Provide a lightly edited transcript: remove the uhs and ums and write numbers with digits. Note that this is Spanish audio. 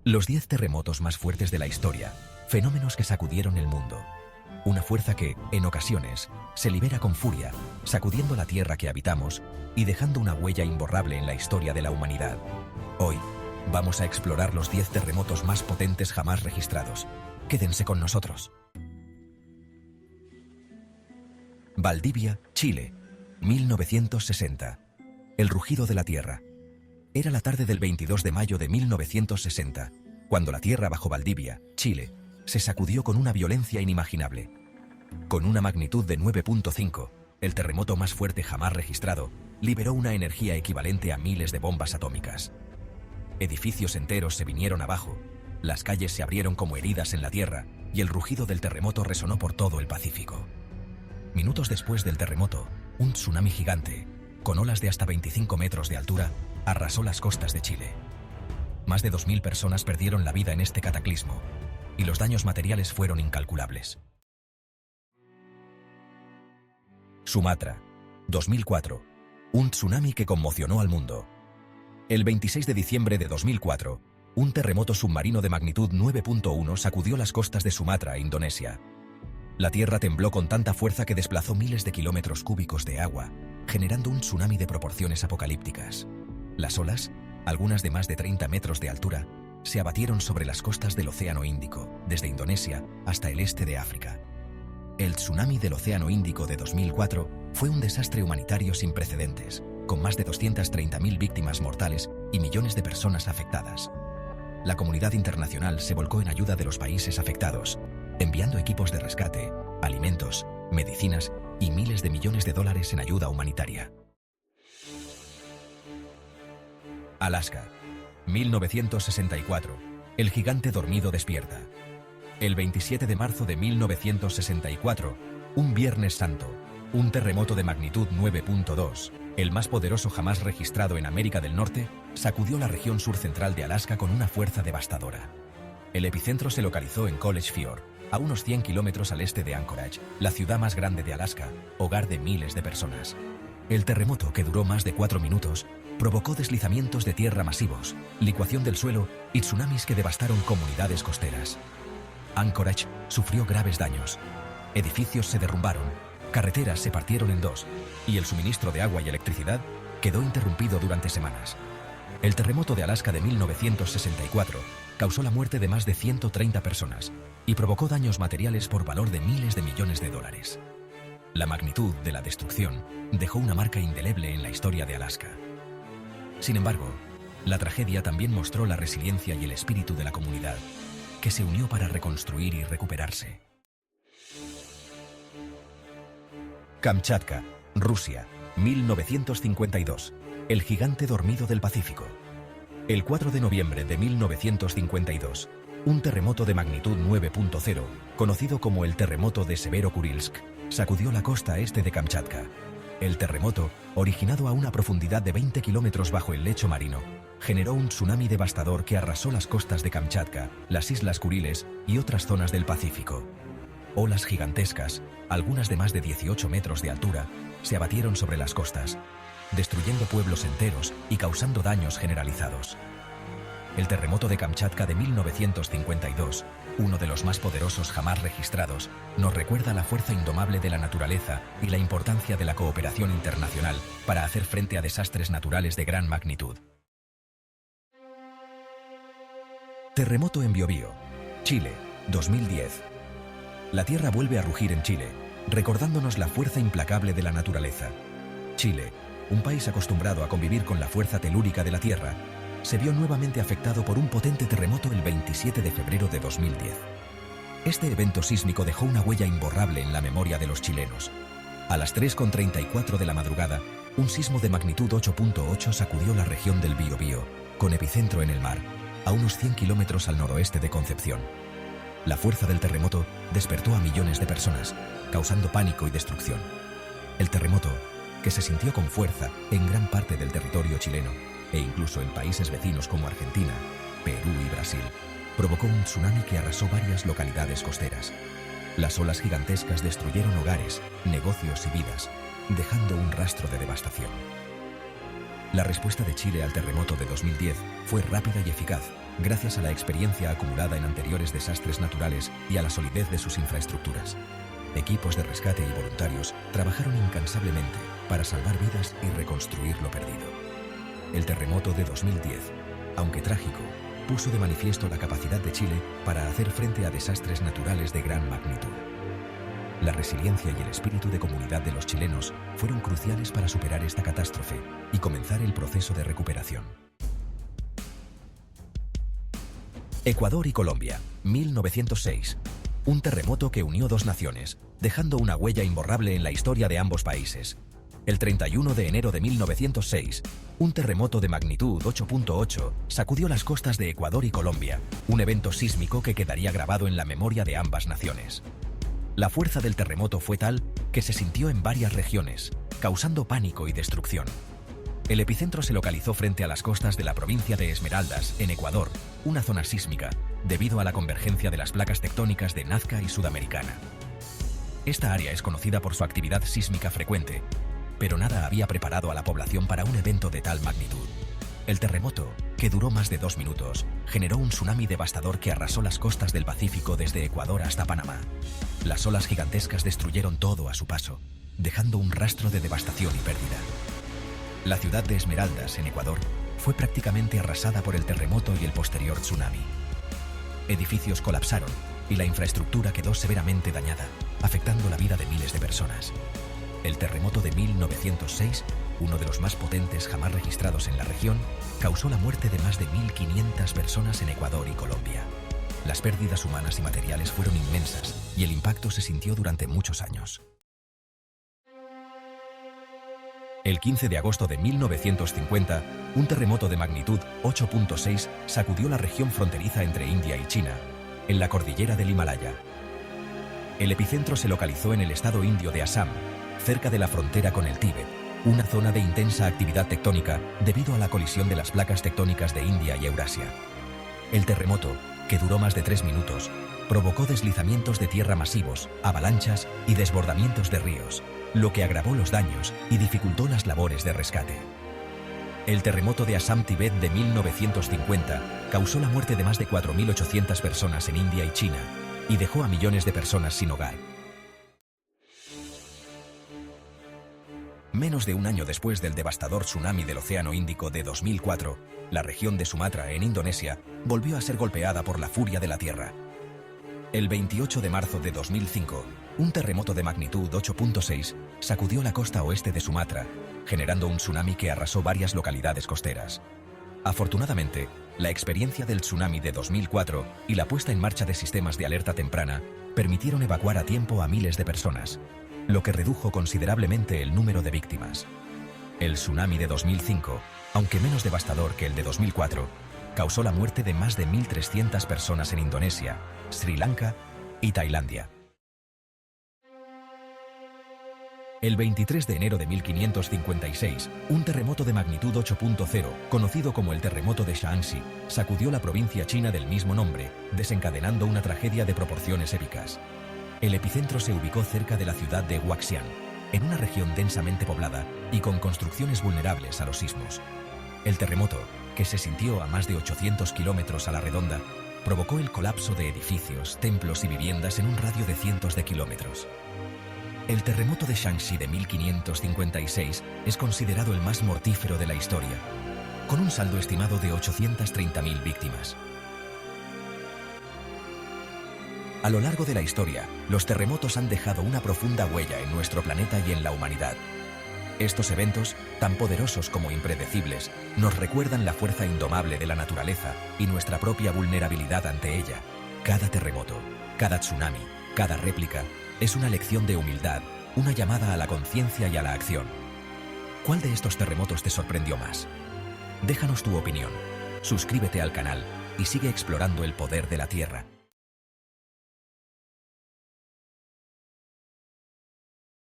Los 10 terremotos más fuertes de la historia, fenómenos que sacudieron el mundo. Una fuerza que, en ocasiones, se libera con furia, sacudiendo la tierra que habitamos y dejando una huella imborrable en la historia de la humanidad. Hoy, vamos a explorar los 10 terremotos más potentes jamás registrados. Quédense con nosotros. Valdivia, Chile, 1960. El rugido de la tierra. Era la tarde del 22 de mayo de 1960, cuando la tierra bajo Valdivia, Chile, se sacudió con una violencia inimaginable. Con una magnitud de 9.5, el terremoto más fuerte jamás registrado liberó una energía equivalente a miles de bombas atómicas. Edificios enteros se vinieron abajo, las calles se abrieron como heridas en la tierra y el rugido del terremoto resonó por todo el Pacífico. Minutos después del terremoto, un tsunami gigante, con olas de hasta 25 metros de altura, arrasó las costas de Chile. Más de 2000 personas perdieron la vida en este cataclismo, y los daños materiales fueron incalculables. Sumatra, 2004. Un tsunami que conmocionó al mundo. El 26 de diciembre de 2004, un terremoto submarino de magnitud 9.1 sacudió las costas de Sumatra, Indonesia. La tierra tembló con tanta fuerza que desplazó miles de kilómetros cúbicos de agua, generando un tsunami de proporciones apocalípticas. Las olas, algunas de más de 30 metros de altura, se abatieron sobre las costas del Océano Índico, desde Indonesia hasta el este de África. El tsunami del Océano Índico de 2004 fue un desastre humanitario sin precedentes, con más de 230.000 víctimas mortales y millones de personas afectadas. La comunidad internacional se volcó en ayuda de los países afectados, enviando equipos de rescate, alimentos, medicinas y miles de millones de dólares en ayuda humanitaria. Alaska, 1964. El gigante dormido despierta. El 27 de marzo de 1964, un Viernes Santo, un terremoto de magnitud 9.2, el más poderoso jamás registrado en América del Norte, sacudió la región surcentral de Alaska con una fuerza devastadora. El epicentro se localizó en College Fjord, a unos 100 kilómetros al este de Anchorage, la ciudad más grande de Alaska, hogar de miles de personas. El terremoto, que duró más de 4 minutos, provocó deslizamientos de tierra masivos, licuación del suelo y tsunamis que devastaron comunidades costeras. Anchorage sufrió graves daños. Edificios se derrumbaron, carreteras se partieron en dos, y el suministro de agua y electricidad quedó interrumpido durante semanas. El terremoto de Alaska de 1964 causó la muerte de más de 130 personas y provocó daños materiales por valor de miles de millones de dólares. La magnitud de la destrucción dejó una marca indeleble en la historia de Alaska. Sin embargo, la tragedia también mostró la resiliencia y el espíritu de la comunidad, que se unió para reconstruir y recuperarse. Kamchatka, Rusia, 1952. El gigante dormido del Pacífico. El 4 de noviembre de 1952, un terremoto de magnitud 9.0, conocido como el terremoto de Severo-Kurilsk, sacudió la costa este de Kamchatka. El terremoto, originado a una profundidad de 20 kilómetros bajo el lecho marino, generó un tsunami devastador que arrasó las costas de Kamchatka, las Islas Kuriles y otras zonas del Pacífico. Olas gigantescas, algunas de más de 18 metros de altura, se abatieron sobre las costas, destruyendo pueblos enteros y causando daños generalizados. El terremoto de Kamchatka de 1952, uno de los más poderosos jamás registrados, nos recuerda la fuerza indomable de la naturaleza y la importancia de la cooperación internacional para hacer frente a desastres naturales de gran magnitud. Terremoto en Biobío, Chile, 2010. La tierra vuelve a rugir en Chile, recordándonos la fuerza implacable de la naturaleza. Chile, un país acostumbrado a convivir con la fuerza telúrica de la tierra, se vio nuevamente afectado por un potente terremoto el 27 de febrero de 2010. Este evento sísmico dejó una huella imborrable en la memoria de los chilenos. A las 3:34 de la madrugada, un sismo de magnitud 8.8 sacudió la región del Biobío, con epicentro en el mar, a unos 100 kilómetros al noroeste de Concepción. La fuerza del terremoto despertó a millones de personas, causando pánico y destrucción. El terremoto, que se sintió con fuerza en gran parte del territorio chileno, e incluso en países vecinos como Argentina, Perú y Brasil, provocó un tsunami que arrasó varias localidades costeras. Las olas gigantescas destruyeron hogares, negocios y vidas, dejando un rastro de devastación. La respuesta de Chile al terremoto de 2010 fue rápida y eficaz, gracias a la experiencia acumulada en anteriores desastres naturales y a la solidez de sus infraestructuras. Equipos de rescate y voluntarios trabajaron incansablemente para salvar vidas y reconstruir lo perdido. El terremoto de 2010, aunque trágico, puso de manifiesto la capacidad de Chile para hacer frente a desastres naturales de gran magnitud. La resiliencia y el espíritu de comunidad de los chilenos fueron cruciales para superar esta catástrofe y comenzar el proceso de recuperación. Ecuador y Colombia, 1906. Un terremoto que unió dos naciones, dejando una huella imborrable en la historia de ambos países. El 31 de enero de 1906, un terremoto de magnitud 8.8 sacudió las costas de Ecuador y Colombia, un evento sísmico que quedaría grabado en la memoria de ambas naciones. La fuerza del terremoto fue tal que se sintió en varias regiones, causando pánico y destrucción. El epicentro se localizó frente a las costas de la provincia de Esmeraldas, en Ecuador, una zona sísmica, debido a la convergencia de las placas tectónicas de Nazca y Sudamericana. Esta área es conocida por su actividad sísmica frecuente, pero nada había preparado a la población para un evento de tal magnitud. El terremoto, que duró más de 2 minutos, generó un tsunami devastador que arrasó las costas del Pacífico desde Ecuador hasta Panamá. Las olas gigantescas destruyeron todo a su paso, dejando un rastro de devastación y pérdida. La ciudad de Esmeraldas, en Ecuador, fue prácticamente arrasada por el terremoto y el posterior tsunami. Edificios colapsaron y la infraestructura quedó severamente dañada, afectando la vida de miles de personas. El terremoto de 1906, uno de los más potentes jamás registrados en la región, causó la muerte de más de 1.500 personas en Ecuador y Colombia. Las pérdidas humanas y materiales fueron inmensas y el impacto se sintió durante muchos años. El 15 de agosto de 1950, un terremoto de magnitud 8.6 sacudió la región fronteriza entre India y China, en la cordillera del Himalaya. El epicentro se localizó en el estado indio de Assam, cerca de la frontera con el Tíbet, una zona de intensa actividad tectónica debido a la colisión de las placas tectónicas de India y Eurasia. El terremoto, que duró más de 3 minutos, provocó deslizamientos de tierra masivos, avalanchas y desbordamientos de ríos, lo que agravó los daños y dificultó las labores de rescate. El terremoto de Assam-Tibet de 1950 causó la muerte de más de 4.800 personas en India y China y dejó a millones de personas sin hogar. Menos de un año después del devastador tsunami del Océano Índico de 2004, la región de Sumatra, en Indonesia, volvió a ser golpeada por la furia de la Tierra. El 28 de marzo de 2005, un terremoto de magnitud 8.6 sacudió la costa oeste de Sumatra, generando un tsunami que arrasó varias localidades costeras. Afortunadamente, la experiencia del tsunami de 2004 y la puesta en marcha de sistemas de alerta temprana permitieron evacuar a tiempo a miles de personas, lo que redujo considerablemente el número de víctimas. El tsunami de 2005, aunque menos devastador que el de 2004, causó la muerte de más de 1.300 personas en Indonesia, Sri Lanka y Tailandia. El 23 de enero de 1556, un terremoto de magnitud 8.0, conocido como el terremoto de Shaanxi, sacudió la provincia china del mismo nombre, desencadenando una tragedia de proporciones épicas. El epicentro se ubicó cerca de la ciudad de Huaxian, en una región densamente poblada y con construcciones vulnerables a los sismos. El terremoto, que se sintió a más de 800 kilómetros a la redonda, provocó el colapso de edificios, templos y viviendas en un radio de cientos de kilómetros. El terremoto de Shaanxi de 1556 es considerado el más mortífero de la historia, con un saldo estimado de 830.000 víctimas. A lo largo de la historia, los terremotos han dejado una profunda huella en nuestro planeta y en la humanidad. Estos eventos, tan poderosos como impredecibles, nos recuerdan la fuerza indomable de la naturaleza y nuestra propia vulnerabilidad ante ella. Cada terremoto, cada tsunami, cada réplica, es una lección de humildad, una llamada a la conciencia y a la acción. ¿Cuál de estos terremotos te sorprendió más? Déjanos tu opinión, suscríbete al canal y sigue explorando el poder de la Tierra.